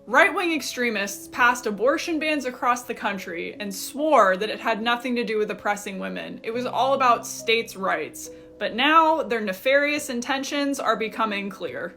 Right-wing extremists passed abortion bans across the country and swore that it had nothing to do with oppressing women. It was all about states' rights. But now, their nefarious intentions are becoming clear.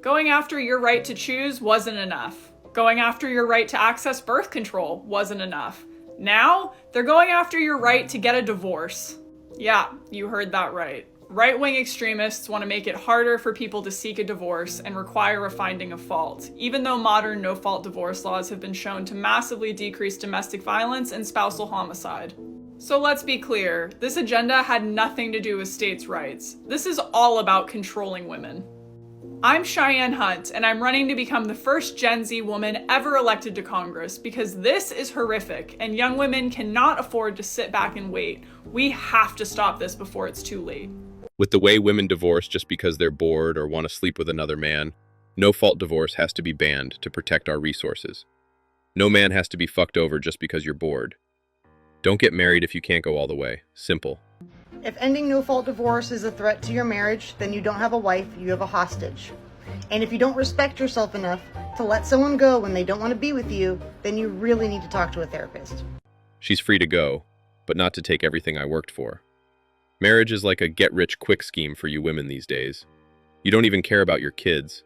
Going after your right to choose wasn't enough. Going after your right to access birth control wasn't enough. Now, they're going after your right to get a divorce. Yeah, you heard that right. Right-wing extremists want to make it harder for people to seek a divorce and require a finding of fault, even though modern no-fault divorce laws have been shown to massively decrease domestic violence and spousal homicide. So let's be clear, this agenda had nothing to do with states' rights. This is all about controlling women. I'm Cheyenne Hunt, and I'm running to become the first Gen Z woman ever elected to Congress because this is horrific, and young women cannot afford to sit back and wait. We have to stop this before it's too late. With the way women divorce just because they're bored or want to sleep with another man, no-fault divorce has to be banned to protect our resources. No man has to be fucked over just because you're bored. Don't get married if you can't go all the way. Simple. If ending no-fault divorce is a threat to your marriage, then you don't have a wife, you have a hostage. And if you don't respect yourself enough to let someone go when they don't want to be with you, then you really need to talk to a therapist. She's free to go, but not to take everything I worked for. Marriage is like a get-rich-quick scheme for you women these days. You don't even care about your kids.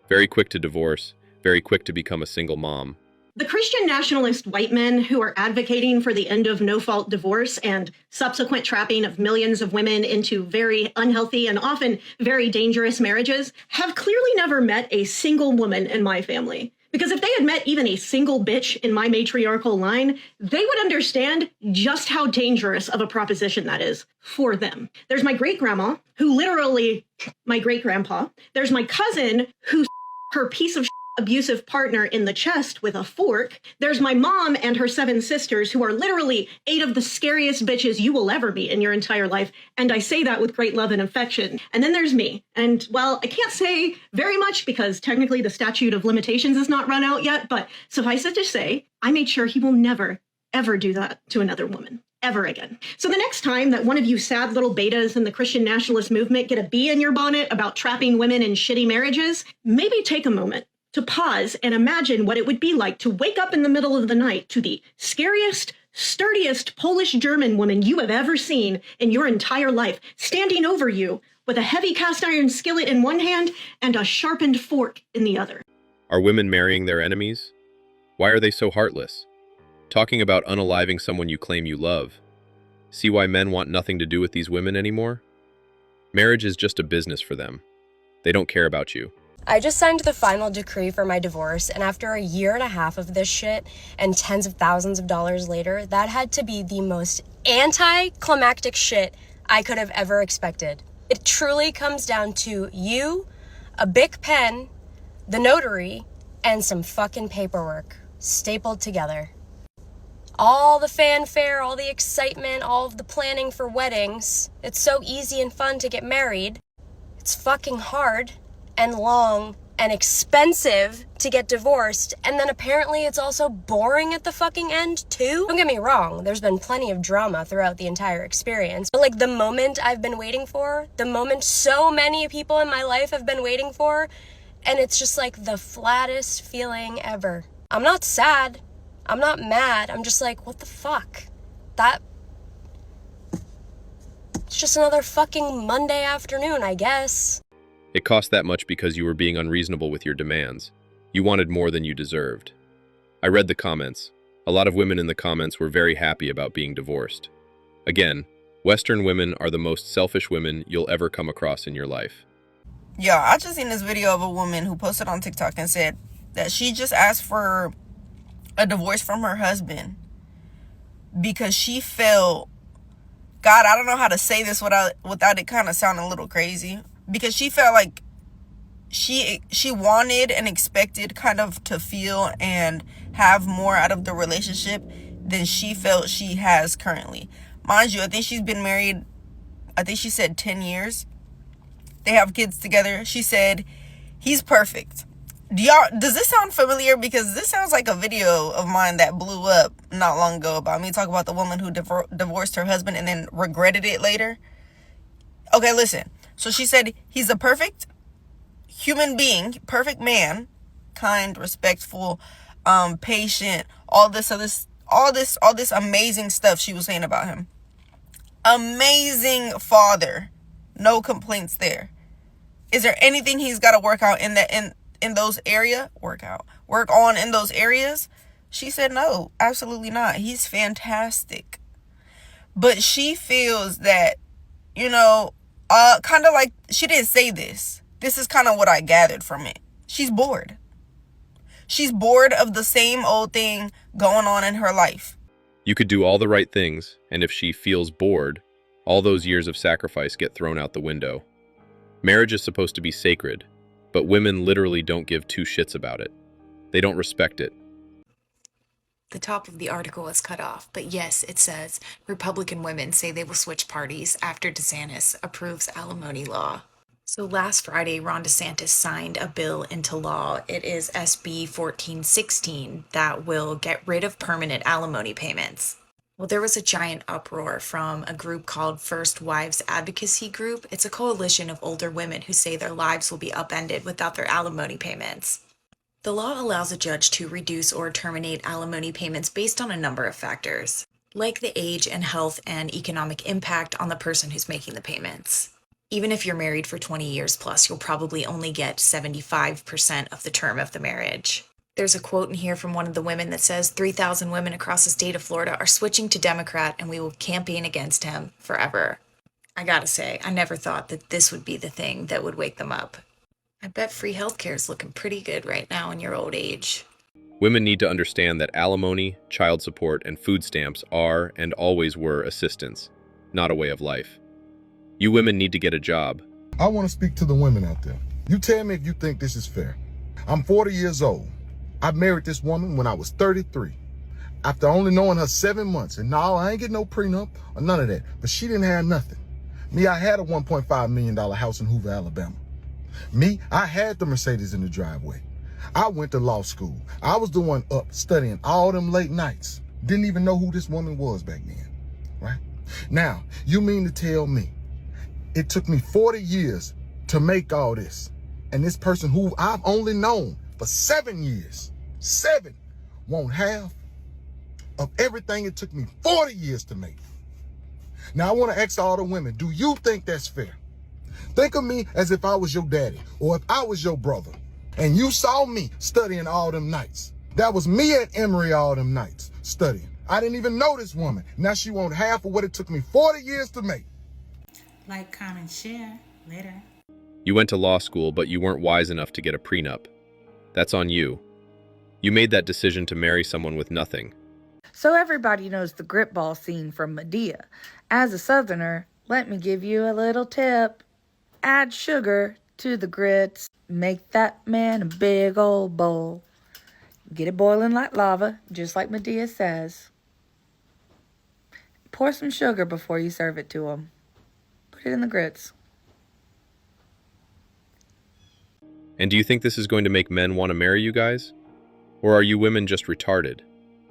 Very quick to divorce, very quick to become a single mom. The Christian nationalist white men who are advocating for the end of no-fault divorce and subsequent trapping of millions of women into very unhealthy and often very dangerous marriages have clearly never met a single woman in my family. Because if they had met even a single bitch in my matriarchal line, they would understand just how dangerous of a proposition that is for them. There's my great-grandma, who literally, my great-grandpa. There's my cousin, who her piece of abusive partner in the chest with a fork. There's my mom and her 7 sisters, who are literally 8 of the scariest bitches you will ever meet in your entire life. And I say that with great love and affection. And then there's me. And well, I can't say very much because technically the statute of limitations is not run out yet, but suffice it to say, I made sure he will never, ever do that to another woman. Ever again. So the next time that one of you sad little betas in the Christian nationalist movement get a bee in your bonnet about trapping women in shitty marriages, maybe take a moment to pause and imagine what it would be like to wake up in the middle of the night to the scariest, sturdiest Polish-German woman you have ever seen in your entire life, standing over you with a heavy cast iron skillet in one hand and a sharpened fork in the other. Are women marrying their enemies? Why are they so heartless? Talking about unaliving someone you claim you love. See why men want nothing to do with these women anymore? Marriage is just a business for them. They don't care about you. I just signed the final decree for my divorce, and after a year and a half of this shit and tens of thousands of dollars later, that had to be the most anticlimactic shit I could have ever expected. It truly comes down to you, a Bic pen, the notary, and some fucking paperwork stapled together. All the fanfare, all the excitement, all of the planning for weddings. It's so easy and fun to get married. It's fucking hard and long and expensive to get divorced, and then apparently it's also boring at the fucking end too. Don't get me wrong, there's been plenty of drama throughout the entire experience, but like the moment I've been waiting for, the moment so many people in my life have been waiting for, and it's just like the flattest feeling ever. I'm not sad, I'm not mad, I'm just like, what the fuck? It's just another fucking Monday afternoon, I guess. It cost that much because you were being unreasonable with your demands. You wanted more than you deserved. I read the comments. A lot of women in the comments were very happy about being divorced. Again, Western women are the most selfish women you'll ever come across in your life. Yo, I just seen this video of a woman who posted on TikTok and said that she just asked for a divorce from her husband because she felt, God, I don't know how to say this without it kind of sounding a little crazy, because she felt like she wanted and expected kind of to feel and have more out of the relationship than she felt she has currently. Mind you, I think she's been married, I think she said 10 years. They have kids together. She said, he's perfect. Does this sound familiar? Because this sounds like a video of mine that blew up not long ago about me talking about the woman who divorced her husband and then regretted it later. Okay, listen. So she said, he's a perfect human being, perfect man, kind, respectful, patient, all this amazing stuff she was saying about him. Amazing father. No complaints there. Is there anything he's got to work out in those area? Work on in those areas? She said no, absolutely not. He's fantastic. But she feels that, kind of like, she didn't say this. This is kind of what I gathered from it. She's bored. She's bored of the same old thing going on in her life. You could do all the right things, and if she feels bored, all those years of sacrifice get thrown out the window. Marriage is supposed to be sacred, but women literally don't give two shits about it. They don't respect it. The top of the article is cut off, but yes, it says Republican women say they will switch parties after DeSantis approves alimony law. So last Friday, Ron DeSantis signed a bill into law. It is SB 1416 that will get rid of permanent alimony payments. Well, there was a giant uproar from a group called First Wives Advocacy Group. It's a coalition of older women who say their lives will be upended without their alimony payments. The law allows a judge to reduce or terminate alimony payments based on a number of factors, like the age and health and economic impact on the person who's making the payments. Even if you're married for 20 years plus, you'll probably only get 75% of the term of the marriage. There's a quote in here from one of the women that says 3,000 women across the state of Florida are switching to Democrat and we will campaign against him forever. I gotta say, I never thought that this would be the thing that would wake them up. I bet free healthcare is looking pretty good right now in your old age. Women need to understand that alimony, child support, and food stamps are and always were assistance, not a way of life. You women need to get a job. I want to speak to the women out there. You tell me if you think this is fair. I'm 40 years old. I married this woman when I was 33. After only knowing her 7 months. And no, I ain't getting no prenup or none of that. But she didn't have nothing. Me, I had a $1.5 million house in Hoover, Alabama. Me, I had the Mercedes in the driveway. I went to law school. I was the one up studying all them late nights. Didn't even know who this woman was back then, right? Now, you mean to tell me it took me 40 years to make all this, and this person who I've only known for 7 years, won't have of everything it took me 40 years to make? Now, I want to ask all the women, do you think that's fair? Think of me as if I was your daddy or if I was your brother and you saw me studying all them nights. That was me at Emory all them nights studying. I didn't even know this woman. Now she won't half of what it took me 40 years to make. Like, comment, share. Later. You went to law school, but you weren't wise enough to get a prenup. That's on you. You made that decision to marry someone with nothing. So everybody knows the grit ball scene from Medea. As a Southerner, let me give you a little tip. Add sugar to the grits. Make that man a big old bowl. Get it boiling like lava, just like Medea says. Pour some sugar before you serve it to him. Put it in the grits. And do you think this is going to make men want to marry you guys? Or are you women just retarded?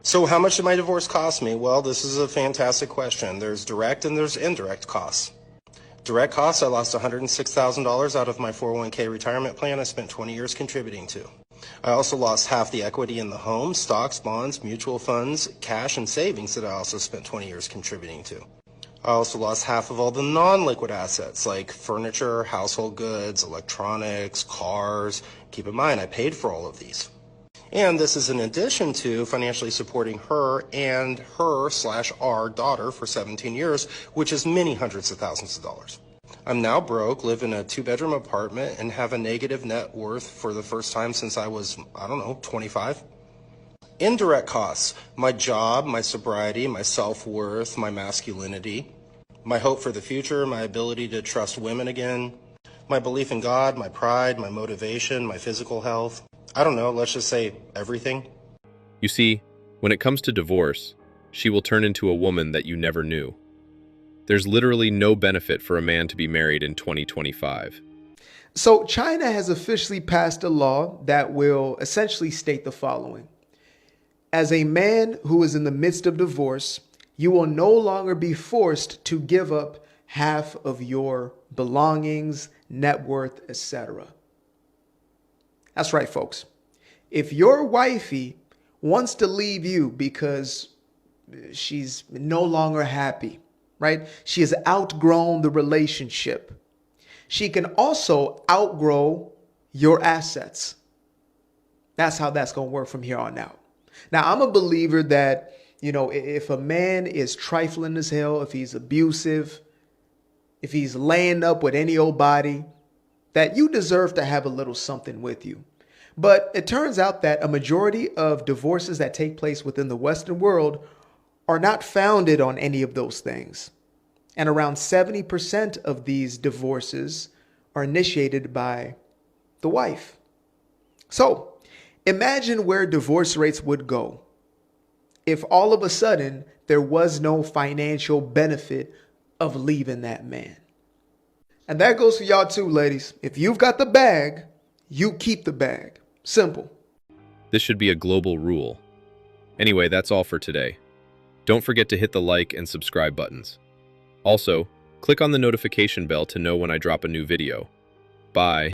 So how much did my divorce cost me? Well, this is a fantastic question. There's direct and there's indirect costs. Direct costs, I lost $106,000 out of my 401k retirement plan I spent 20 years contributing to. I also lost half the equity in the home, stocks, bonds, mutual funds, cash, and savings that I also spent 20 years contributing to. I also lost half of all the non-liquid assets like furniture, household goods, electronics, cars. Keep in mind, I paid for all of these. And this is in addition to financially supporting her and her/our daughter for 17 years, which is many hundreds of thousands of dollars. I'm now broke, live in a 2-bedroom apartment, and have a negative net worth for the first time since I was, 25. Indirect costs, my job, my sobriety, my self-worth, my masculinity, my hope for the future, my ability to trust women again, my belief in God, my pride, my motivation, my physical health. I don't know, let's just say everything. You see, when it comes to divorce, she will turn into a woman that you never knew. There's literally no benefit for a man to be married in 2025. So China has officially passed a law that will essentially state the following. As a man who is in the midst of divorce, you will no longer be forced to give up half of your belongings, net worth, etc. That's right, folks. If your wifey wants to leave you because she's no longer happy, right? She has outgrown the relationship. She can also outgrow your assets. That's how that's going to work from here on out. Now, I'm a believer that, if a man is trifling as hell, if he's abusive, if he's laying up with any old body, that you deserve to have a little something with you. But it turns out that a majority of divorces that take place within the Western world are not founded on any of those things. And around 70% of these divorces are initiated by the wife. So imagine where divorce rates would go if all of a sudden there was no financial benefit of leaving that man. And that goes for y'all too, ladies. If you've got the bag, you keep the bag. Simple. This should be a global rule. Anyway, that's all for today. Don't forget to hit the like and subscribe buttons. Also, click on the notification bell to know when I drop a new video. Bye.